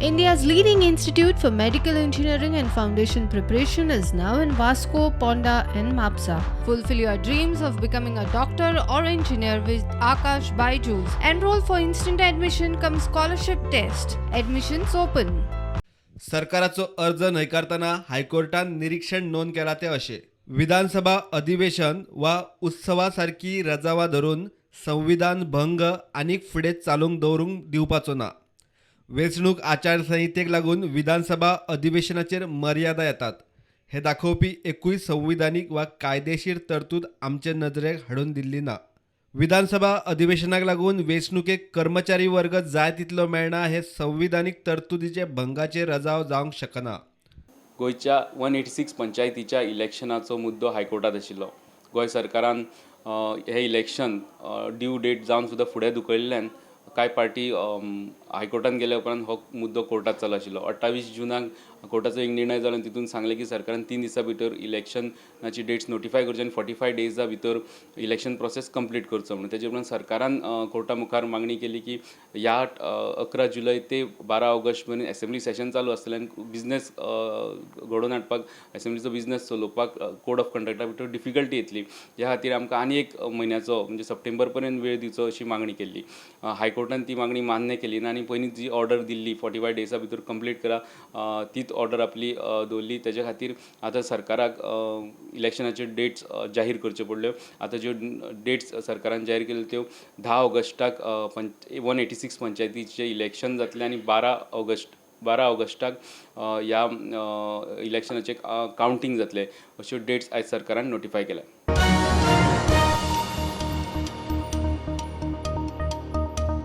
India's leading institute for medical engineering and foundation preparation is now in Vasco, Ponda, and Mapsa. Fulfill your dreams of becoming a doctor or engineer with Akash Byju's. Enroll for instant admission cum scholarship test. Admissions open. सरकाराचो अर्ज न्हयकारतना हायकोर्टान निरीक्षण नोंद केला ते अशें विधानसभा अधिवेशन वा उत्सवा सारकी रजावां धरून संविधान भंग आनीक फुडें चालूंक दवरूंक दिवपाचो ना. वेंचणूक आचारसंहितेक लागून विधानसभा अधिवेशनाचेर मर्यादा येतात हे दाखोवपी एकूय संविधानीक वा कायदेशीर तरतूद आमचे नजरेक हाडून दिल्ली ना. विधानसभा अधिवेशनाक लागून वेंचणुकेक कर्मचारी वर्ग जाय तितलो मेळना हे संविधानीक तरतुदीचे भंगाचेर रजाव जावंक शकना. गोयच्या 186 पंचायतीच्या इलेक्शनाचो मुद्दो हायकोर्टात आशिल्लो. गोंय सरकारान हे इलेक्शन ड्यू डेट जावन सुद्दां फुडें धुकळिल्ल्यान कांय पार्टी हायकोर्टान गेल्या उपरांत हो मुद्दो कोर्टात चालू आशिल्लो. 28 जुनाक कोर्टाचो एक निर्णय जालो आनी तितून सांगलें की सरकारान 3 दिसां भितर इलेक्शनाची डेट्स नोटिफाय करचे आनी 45 डेजा भितर इलेक्शन प्रोसेस कंप्लीट करचो म्हणून. तेजे उपरांत सरकारान कोर्टा मुखार मागणी केली की ह्या 11 जुलय ते 12 ऑगस्ट मेरेन असेंब्ली सेशन चालू आसतलें आनी बिझनेस घडोवन हाडपाक असेंब्लीचो बिझनेस चलोवपाक कोड ऑफ कंडक्टा भितर डिफिकल्टी येतली. ह्या खातीर आमकां आनी एक म्हयन्याचो म्हणजे सप्टेंबर पर्यंत वेळ दिवचो अशी मागणी केल्ली. हायकोर्टान ती मागणी मान्य केली ना आनी पयलीं जी ऑर्डर दिल्ली 45 डेजा भितर कंप्लीट करा तीच ऑर्डर आपली दवरली. तेजे खातीर आतां सरकाराक इलेक्शनाच्यो डेट्स जाहीर करच्यो पडल्यो. आतां ज्यो डेट्स सरकारान जाहीर केल्यो त्यो 10 ऑगस्टाक 186 पंचायतीचें इलेक्शन जातलें आनी 12 ऑगस्टाक ह्या इलेक्शनाचें कावंटींग जातलें. अश्यो डेट्स आयज सरकारान नोटिफाय केल्या.